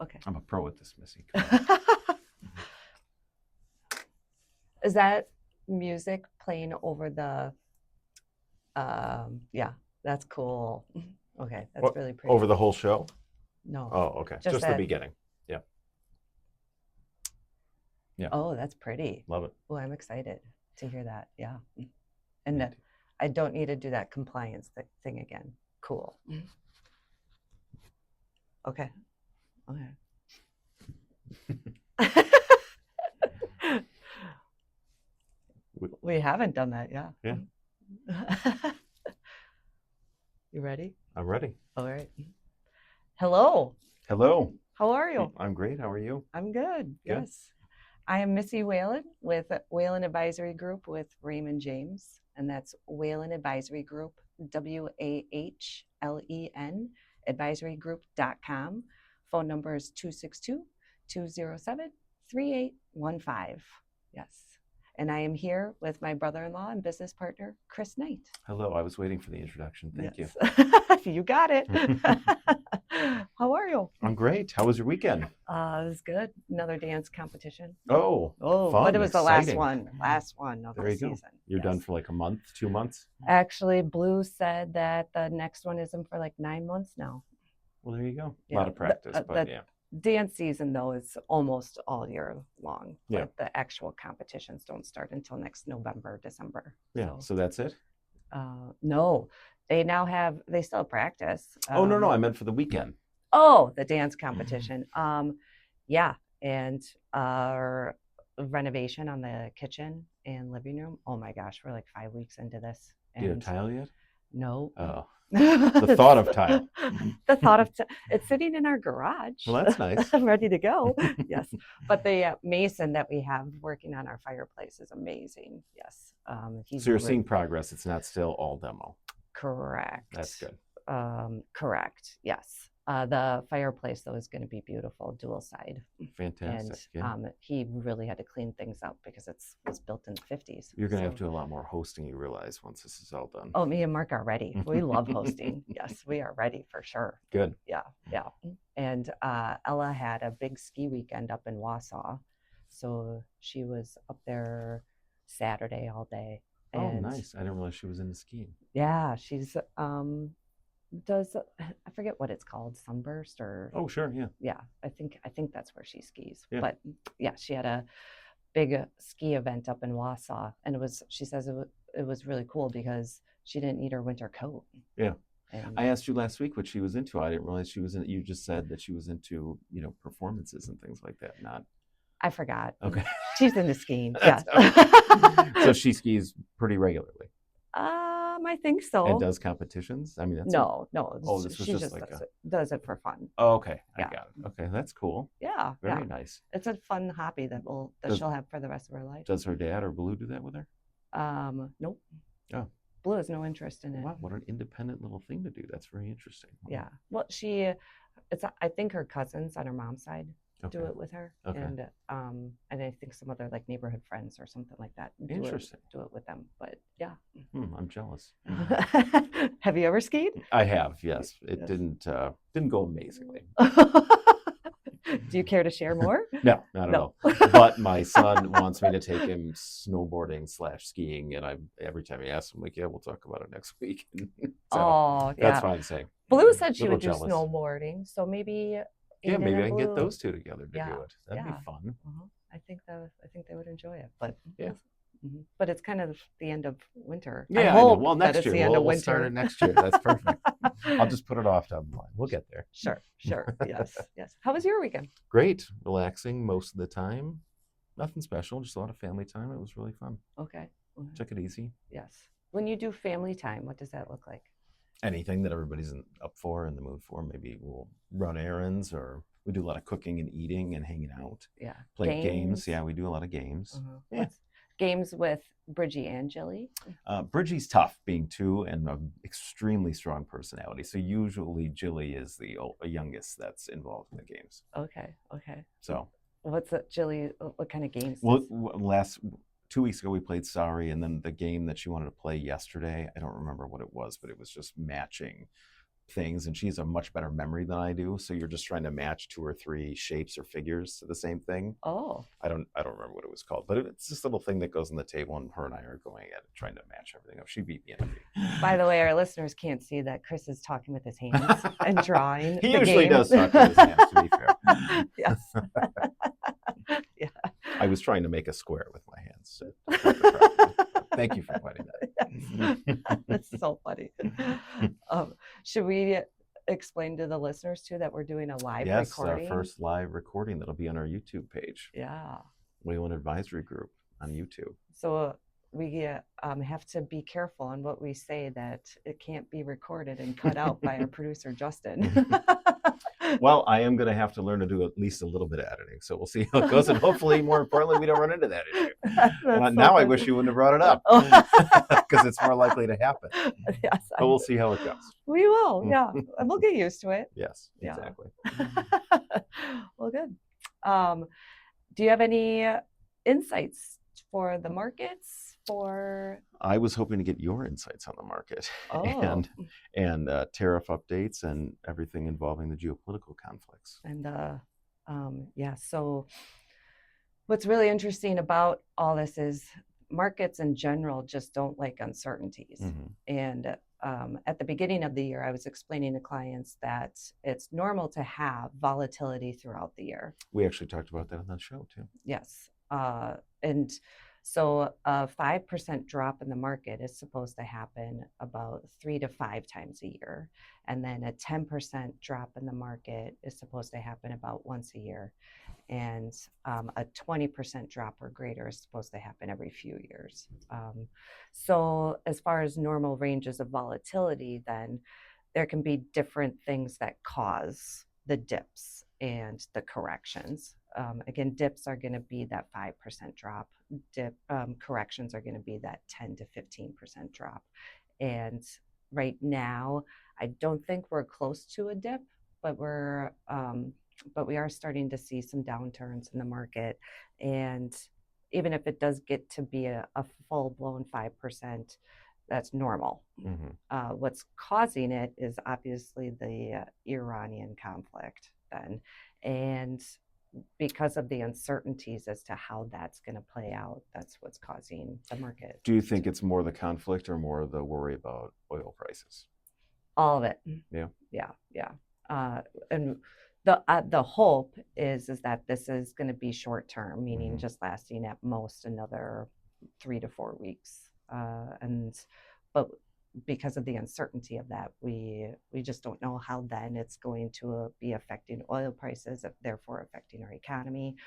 Okay. I'm a pro at this, Missy. Is that music playing over the? Yeah, that's cool. Okay, that's really pretty. Over the whole show? No. Oh, okay. Just the beginning. Yeah. Yeah. Oh, that's pretty. Love it. Oh, I'm excited to hear that. Yeah. And I don't need to do that compliance thing again. Cool. Okay. Okay. We haven't done that, yeah. Yeah. You ready? I'm ready. All right. Hello. Hello. How are you? I'm great. How are you? I'm good. Good. Yes. I am Missy Wahlen with Wahlen Advisory Group with Raymond James, and that's Wahlen Advisory Group, WAHLEN, advisorygroup.com. Phone number is 262-207-3815. Yes. And I am here with my brother-in-law and business partner, Chris Knight. Hello. I was waiting for the introduction. Thank you. You got it. How are you? I'm great. How was your weekend? It was good. Another dance competition. Oh, fun, but it was exciting. the last one of there the you season. Go. You're done for like a month, 2 months? Actually, Blue said that the next one isn't for like 9 months now. Well, there you go. Yeah. A lot of practice, but yeah. Dance season, though, is almost all year long. Yeah. But the actual competitions don't start until next November, December. Yeah. So that's it? No. They still have practice. Oh, no. I meant for the weekend. Oh, the dance competition. Yeah. And our renovation on the kitchen and living room. Oh my gosh, we're like 5 weeks into this. Do you have tile yet? No. Oh. The thought of tile. The thought of it's sitting in our garage. Well, that's nice. Ready to go. Yes. But the mason that we have working on our fireplace is amazing. Yes. So you're seeing progress. It's not still all demo. Correct. That's good. Correct. Yes. The fireplace, though, is going to be beautiful, dual side. Fantastic. And he really had to clean things up because it was built in the 50s. You're going to have to do a lot more hosting, you realize, once this is all done. Oh, me and Mark are ready. We love hosting. Yes, we are ready for sure. Good. Yeah. And Ella had a big ski weekend up in Wausau. So she was up there Saturday all day. Oh, nice. I didn't realize she was into skiing. Yeah, she's I forget what it's called, Sunburst or sure, yeah, I think that's where she skis. Yeah. But yeah, she had a big ski event up in Wausau, and she says it was really cool because she didn't need her winter coat. Yeah. I asked you last week what she was into. I didn't realize she was you just said that she was into performances and things like that. I forgot. Okay. She's into skiing. Yeah. So she skis pretty regularly. I think so. And does competitions? I mean, that's no. Oh, this was just like does it for fun. Oh, okay. Yeah. I got it. Okay, that's cool. Yeah. Very nice. It's a fun hobby that she'll have for the rest of her life. Does her dad or Blue do that with her? Nope. Oh. Blue has no interest in it. Wow, what an independent little thing to do. That's very interesting. Yeah. Well, I think her cousins on her mom's side do it with her. Okay. And I think some other like neighborhood friends or something like that do it with them. But yeah. I'm jealous. Have you ever skied? I have, yes. It didn't go amazingly. Do you care to share more? No, not at all. But my son wants me to take him snowboarding / skiing, and every time he asks, I'm like, yeah, we'll talk about it next week. So that's fine saying. Blue said she would do jealous. snowboarding, so maybe. Yeah, maybe I can get those two together to do it. That'd be fun. I think they would enjoy it, but yeah. But it's kind of the end of winter. Yeah, I hope well, next year we'll start it next year. That's perfect. I'll just put it off down the line. We'll get there. Sure. Yes. How was your weekend? Great, relaxing most of the time. Nothing special, just a lot of family time. It was really fun. Okay. Took it easy. Yes. When you do family time, what does that look like? Anything that everybody's up for, in the mood for. Maybe we'll run errands, or we do a lot of cooking and eating and hanging out. Yeah. Play games. Yeah, we do a lot of games. Yeah. Games with Bridgie and Jilly? Bridgie's tough, being 2 and an extremely strong personality. So usually Jilly is the youngest that's involved in the games. Okay. So what's Jilly? What kind of games? Well, 2 weeks ago we played Sorry, and then the game that she wanted to play yesterday, I don't remember what it was, but it was just matching things, and she has a much better memory than I do. So you're just trying to match 2 or 3 shapes or figures to the same thing. Oh, I don't remember what it was called, but it's this little thing that goes on the table, and her and I are going at it, trying to match everything up. She beat me in it. by the way, our listeners can't see that Chris is talking with his hands and drawing. He the usually game. does talk with his hands, to be fair. Yes. Yeah. I was trying to make a square with my hands. So thank you for pointing that. Yes. That's so funny. Should we explain to the listeners too that we're doing a live recording? Yes, our first live recording that'll be on our YouTube page. Yeah. Wahlen Advisory Group on YouTube. So we have to be careful on what we say, that it can't be recorded and cut out by our producer, Justin. Well, I am going to have to learn to do at least a little bit of editing. So we'll see how it goes. And hopefully, more importantly, we don't run into that issue. Now I wish you wouldn't have brought it up, because it's more likely to happen. Yes, but we'll see how it goes. We will, yeah. And we'll get used to it. Yes, exactly. Well, good. Do you have any insights for the markets? I was hoping to get your insights on the market and tariff updates and everything involving the geopolitical conflicts. And so what's really interesting about all this is markets in general just don't like uncertainties. And at the beginning of the year, I was explaining to clients that it's normal to have volatility throughout the year. We actually talked about that on the show too. Yes. And so a 5% drop in the market is supposed to happen about 3 to 5 times a year. And then a 10% drop in the market is supposed to happen about once a year. And a 20% drop or greater is supposed to happen every few years. So as far as normal ranges of volatility, then there can be different things that cause the dips and the corrections. Again, dips are going to be that 5% drop. Corrections are going to be that 10 to 15% drop. And right now, I don't think we're close to a dip, but we are starting to see some downturns in the market. And even if it does get to be a full-blown 5%, that's normal. What's causing it is obviously the Iranian conflict then. And because of the uncertainties as to how that's going to play out, that's what's causing the market. Do you think it's more the conflict or more the worry about oil prices? All of it. Yeah. And the hope is that this is going to be short term, meaning just lasting at most another 3 to 4 weeks. But because of the uncertainty of that, we just don't know how then it's going to be affecting oil prices, therefore affecting our economy.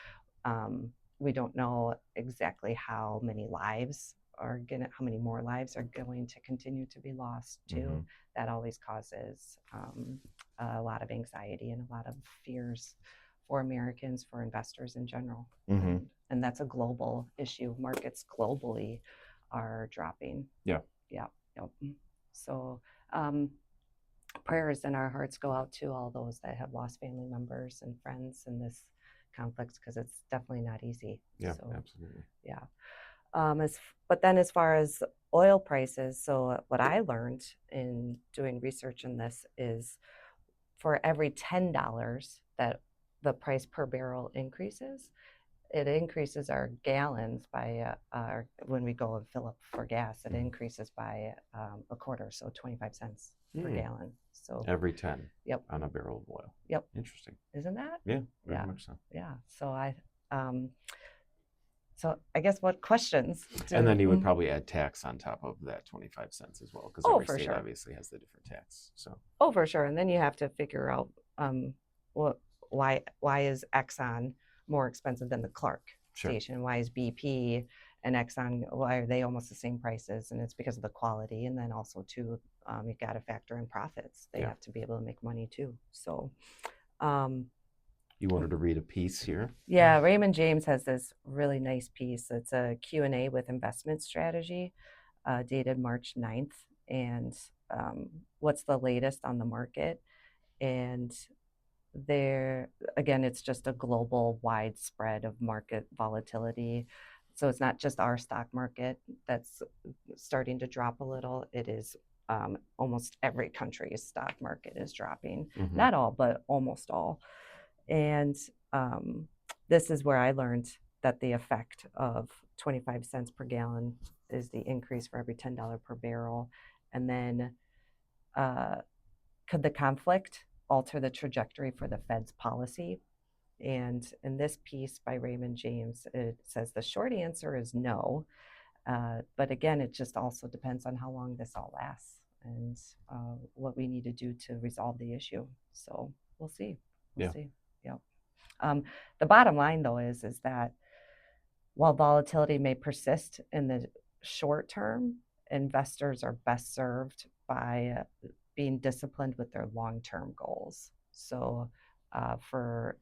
We don't know exactly how many more lives are going to continue to be lost too. That always causes a lot of anxiety and a lot of fears for Americans, for investors in general. And that's a global issue. Markets globally are dropping. Yep. So prayers and our hearts go out to all those that have lost family members and friends in this conflict, because it's definitely not easy. Absolutely. But then as far as oil prices, so what I learned in doing research in this is for every $10 that the price per barrel increases, it increases our gallons by when we go and fill up for gas, it increases by a quarter, so 25 cents per gallon. So every 10 on a barrel of oil. Interesting. Isn't that? Yeah, very much so. Yeah. So I guess what questions? And then you would probably add tax on top of that 25 cents as well, because every state obviously has the different tax. So for sure. And then you have to figure out why is Exxon more expensive than the Clark station? Why is BP and Exxon, why are they almost the same prices? And it's because of the quality. And then also too, you got to factor in profits. They have to be able to make money too. So you wanted to read a piece here? Yeah, Raymond James has this really nice piece. It's a Q&A with investment strategy dated March 9th. And what's the latest on the market? And there, again, it's just a global widespread of market volatility. So it's not just our stock market that's starting to drop a little. It is almost every country's stock market is dropping. Mhm. Not all, but almost all. And this is where I learned that the effect of 25 cents per gallon is the increase for every $10 per barrel. And then could the conflict alter the trajectory for the Fed's policy? And in this piece by Raymond James, it says the short answer is no. But again, it just also depends on how long this all lasts and what we need to do to resolve the issue. So we'll see. We'll see. Yep. The bottom line, though, is that while volatility may persist in the short term, investors are best served by being disciplined with their long-term goals. So for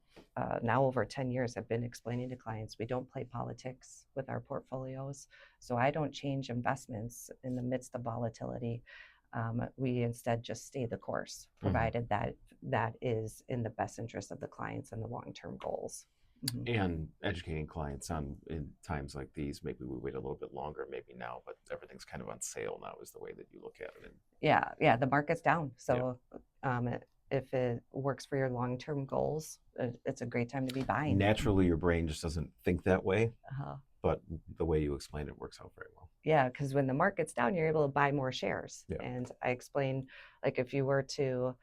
now over 10 years, I've been explaining to clients, we don't play politics with our portfolios. So I don't change investments in the midst of volatility. We instead just stay the course, provided that is in the best interest of the clients and the long-term goals. And educating clients on in times like these, maybe we wait a little bit longer, maybe now, but everything's kind of on sale now is the way that you look at it. Yeah, the market's down. So if it works for your long-term goals, it's a great time to be buying. Naturally, your brain just doesn't think that way, but the way you explain it works out very well. Yeah, because when the market's down, you're able to buy more shares. And I explained, like if you were to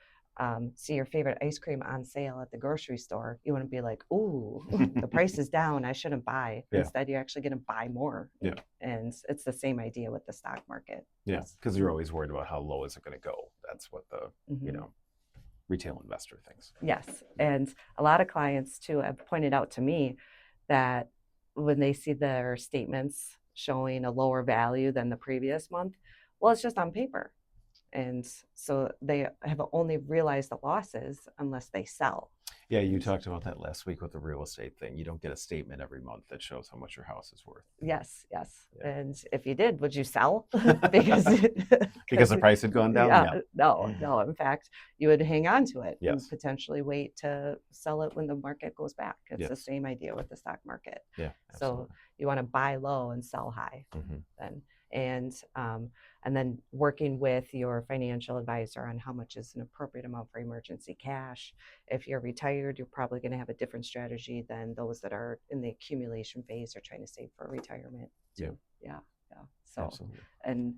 see your favorite ice cream on sale at the grocery store, you wouldn't be like, ooh, the price is down, I shouldn't buy. Instead, you're actually going to buy more. And it's the same idea with the stock market. Because you're always worried about how low is it going to go. That's what the retail investor thinks. Yes. And a lot of clients too have pointed out to me that when they see their statements showing a lower value than the previous month, well, it's just on paper. And so they have only realized the losses unless they sell. Yeah, you talked about that last week with the real estate thing. You don't get a statement every month that shows how much your house is worth. Yes. And if you did, would you sell? because the price had gone down? No. In fact, you would hang on to it and Yes. potentially wait to sell it when the market goes back. It's the same idea with the stock market. Yeah, absolutely. So you want to buy low and sell high then. And then working with your financial advisor on how much is an appropriate amount for emergency cash. If you're retired, you're probably going to have a different strategy than those that are in the accumulation phase or trying to save for retirement too. Yeah. So, absolutely. And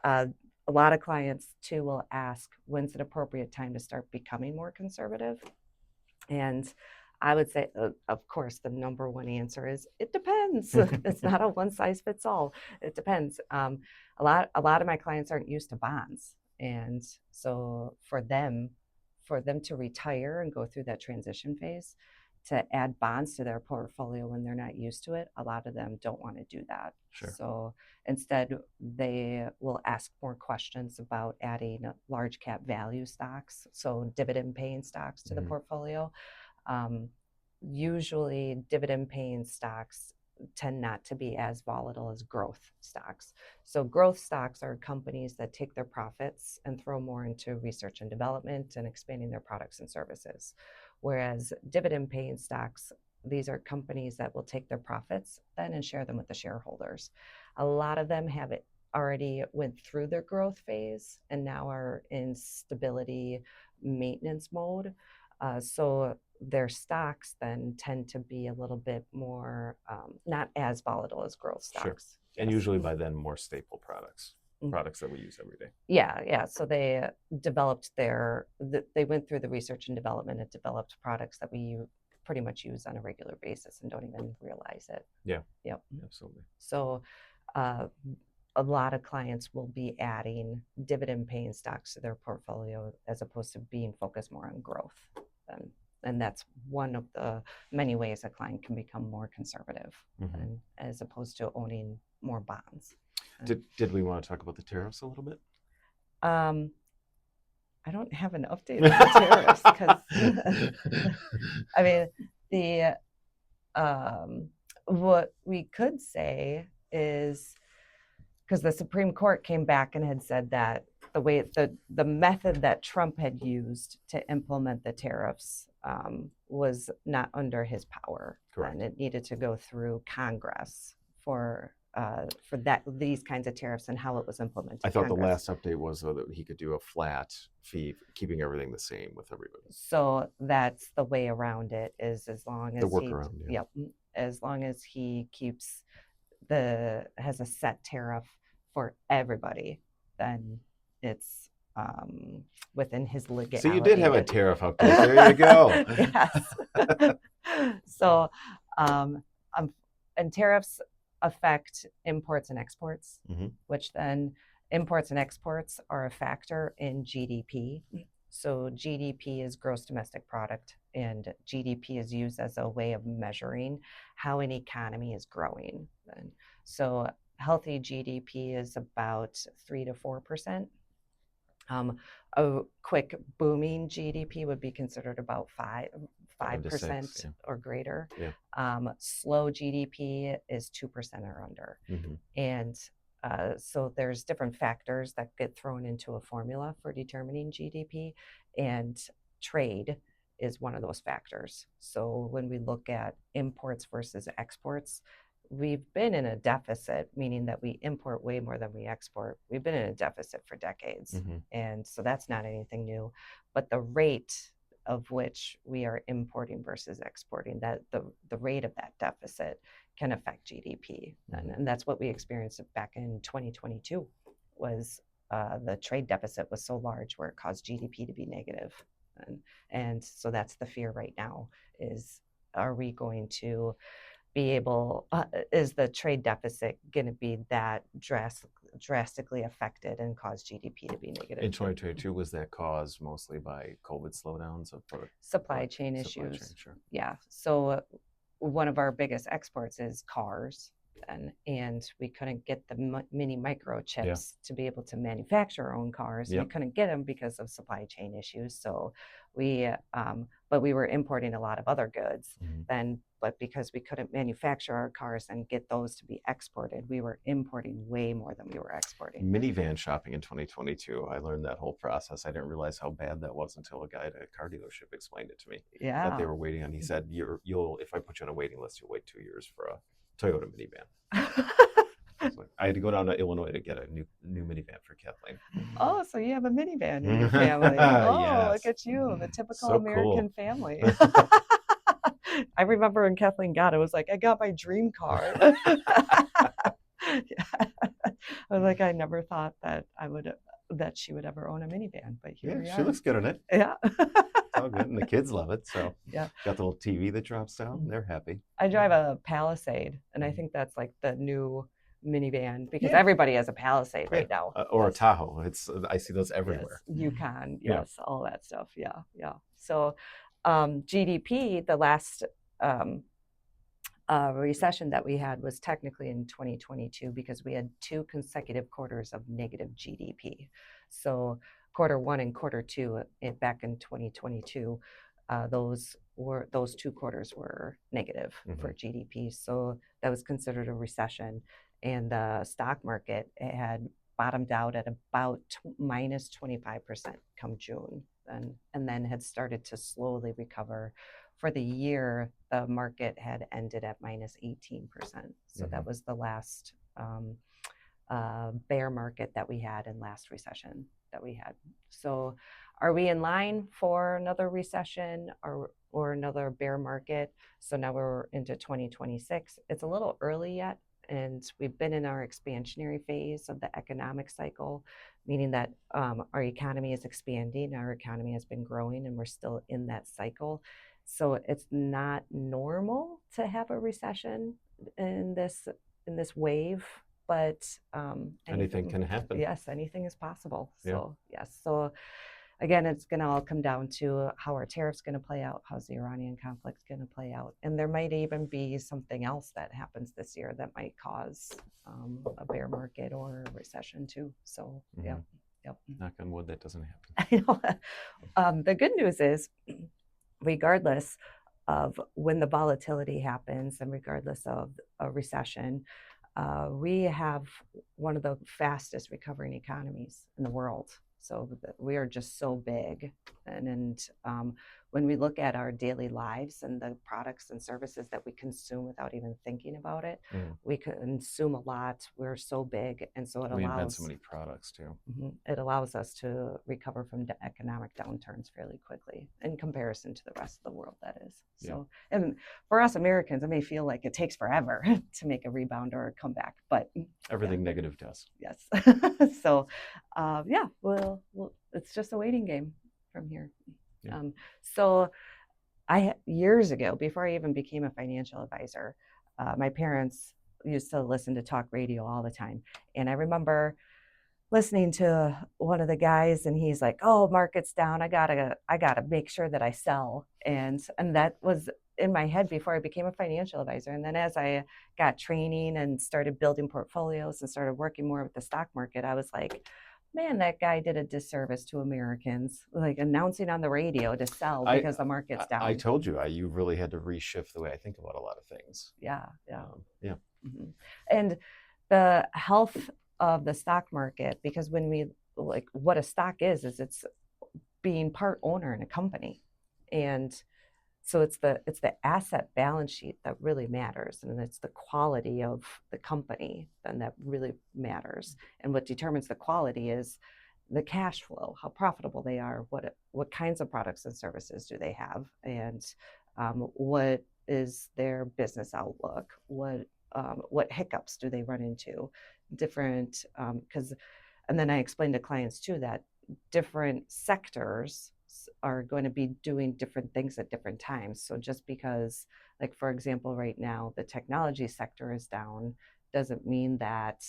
a lot of clients too will ask, when's an appropriate time to start becoming more conservative? And I would say, of course, the number one answer is it depends. It's not a one size fits all. It depends. A lot of my clients aren't used to bonds, and so for them to retire and go through that transition phase, to add bonds to their portfolio when they're not used to it, a lot of them don't want to do that. Sure. So instead, they will ask more questions about adding large cap value stocks, so dividend paying stocks to the portfolio. Usually dividend paying stocks tend not to be as volatile as growth stocks. So growth stocks are companies that take their profits and throw more into research and development and expanding their products and services. Whereas dividend paying stocks, these are companies that will take their profits then and share them with the shareholders. A lot of them have already went through their growth phase and now are in stability maintenance mode. So their stocks then tend to be a little bit more, not as volatile as growth stocks. Sure. And usually by then more staple products that we use every day. Yeah. So they developed they went through the research and development and developed products that we pretty much use on a regular basis and don't even realize it. Yeah. Yep. Absolutely. So a lot of clients will be adding dividend paying stocks to their portfolio as opposed to being focused more on growth. And that's one of the many ways a client can become more conservative as opposed to owning more bonds. Did we want to talk about the tariffs a little bit? I don't have an update on the tariffs because I mean what we could say is, because the Supreme Court came back and had said that the method that Trump had used to implement the tariffs was not under his power. Correct. And it needed to go through Congress for these kinds of tariffs and how it was implemented. I thought the Congress. last update was though that he could do a flat fee, keeping everything the same with everybody. So that's the way around it, is as long as The workaround, yeah. yep, as long as he keeps has a set tariff for everybody, then it's within his legality. So you did have a tariff update. There you go. Yes. So, and tariffs affect imports and exports, which then imports and exports are a factor in GDP. So GDP is gross domestic product, and GDP is used as a way of measuring how an economy is growing. And so healthy GDP is about 3 to 4%. A quick booming GDP would be considered about 5% or greater. Yeah. Slow GDP is 2% or under. And so there's different factors that get thrown into a formula for determining GDP, and trade is one of those factors. So when we look at imports versus exports, we've been in a deficit, meaning that we import way more than we export. We've been in a deficit for decades. And so that's not anything new. But the rate of which we are importing versus exporting, that the rate of that deficit can affect GDP. And that's what we experienced back in 2022, was the trade deficit was so large where it caused GDP to be negative. And so that's the fear right now, is, are we going to be able, is the trade deficit going to be that drastically affected and cause GDP to be negative? In 2022, was that caused mostly by COVID slowdowns of supply chain issues? Sure. Yeah. So one of our biggest exports is cars, and we couldn't get the mini microchips to be able to manufacture our own cars. We couldn't get them because of supply chain issues. So but we were importing a lot of other goods then. But because we couldn't manufacture our cars and get those to be exported, we were importing way more than we were exporting. Minivan shopping in 2022, I learned that whole process. I didn't realize how bad that was until a guy at a car dealership explained it to me. Yeah. That they were waiting on. He said, "You'll if I put you on a waiting list, you'll wait 2 years for a Toyota minivan." So I had to go down to Illinois to get a new minivan for Kathleen. Oh, so you have a minivan in your family? Oh, yes. Look at you, the typical American family. I remember when Kathleen got it, was like, I got my dream car. I was like, I never thought that she would ever own a minivan, but here we are. She looks good in it. Yeah. It's all good, and the kids love it. So yeah, got the little TV that drops down. They're happy. I drive a Palisade, and I think that's like the new minivan, because everybody has a Palisade right now. Or a Tahoe. I see those everywhere. Yes. Yukon, yes, all that stuff. Yeah. So GDP, the last recession that we had was technically in 2022, because we had 2 consecutive quarters of negative GDP. So Q1 and Q2 back in 2022, those 2 quarters were negative for GDP. So that was considered a recession. And the stock market had bottomed out at about minus 25% come June, and then had started to slowly recover. For the year, the market had ended at minus 18%. So that was the last bear market that we had, in last recession that we had. So are we in line for another recession or another bear market? So now we're into 2026. It's a little early yet, and we've been in our expansionary phase of the economic cycle, meaning that our economy is expanding, our economy has been growing, and we're still in that cycle. So it's not normal to have a recession in this wave, but anything can happen. Yes, anything is possible. So yes, so again, it's going to all come down to how our tariffs going to play out, how's the Iranian conflict going to play out, and there might even be something else that happens this year that might cause a bear market or a recession too. So Yep. Knock on wood, that doesn't happen. I know. The good news is, regardless of when the volatility happens and regardless of a recession, we have one of the fastest recovering economies in the world. So we are just so big, and when we look at our daily lives and the products and services that we consume without even thinking about it, we consume a lot. We're so big, and so we invent so many products too. It allows us to recover from economic downturns fairly quickly in comparison to the rest of the world, that is. So, and for us Americans, it may feel like it takes forever to make a rebound or a comeback, but everything negative does. Yes. So, well, it's just a waiting game from here. So years ago, before I even became a financial advisor, my parents used to listen to talk radio all the time. And I remember listening to one of the guys, and he's like, "Oh, market's down. I gotta make sure that I sell." And that was in my head before I became a financial advisor. And then as I got training and started building portfolios and started working more with the stock market, I was like, man, that guy did a disservice to Americans, like announcing on the radio to sell because the market's down. I told you, you really had to reshift the way I think about a lot of things. Yeah. And the health of the stock market, because when we like what a stock is it's being part owner in a company, and so it's the asset balance sheet that really matters, and it's the quality of the company then that really matters. And what determines the quality is the cash flow, how profitable they are, what kinds of products and services do they have, and what is their business outlook, what hiccups do they run into, different and then I explain to clients too that different sectors are going to be doing different things at different times. So just because, like, for example, right now the technology sector is down doesn't mean that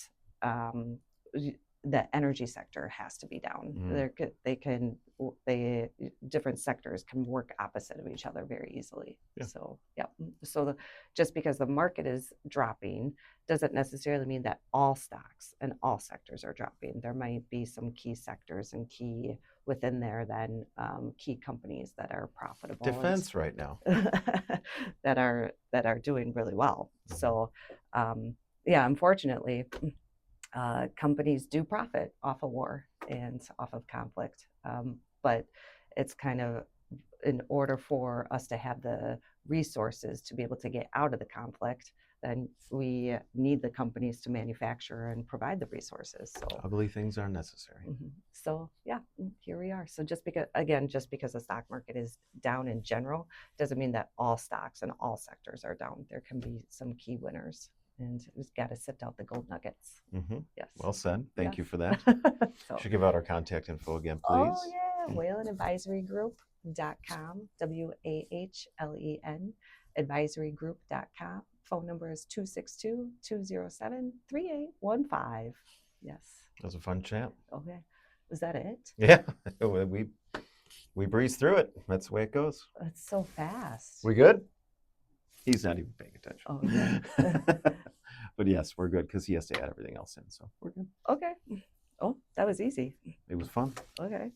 the energy sector has to be down. Different sectors can work opposite of each other very easily. So just because the market is dropping doesn't necessarily mean that all stocks and all sectors are dropping. There might be some key sectors and key within there then key companies that are profitable. Defense right now. that are doing really well. So unfortunately, companies do profit off of war and off of conflict, but it's kind of, in order for us to have the resources to be able to get out of the conflict, then we need the companies to manufacture and provide the resources. So ugly things are necessary. So here we are. So just because the stock market is down in general doesn't mean that all stocks and all sectors are down. There can be some key winners, and we've got to sift out the gold nuggets. Yes. Well said. Thank you for that. Should give out our contact info again, please. Oh yeah, Wahlen Advisory Group.com, WAHLEN advisorygroup.com. Phone number is 262-207-3815. Yes. That was a fun chat. Okay. Was that it? Yeah. We breezed through it. That's the way it goes. It's so fast. We good? He's not even paying attention. Oh, okay. But yes, we're good because he has to add everything else in. So we're good. Okay. Oh, that was easy. It was fun. Okay.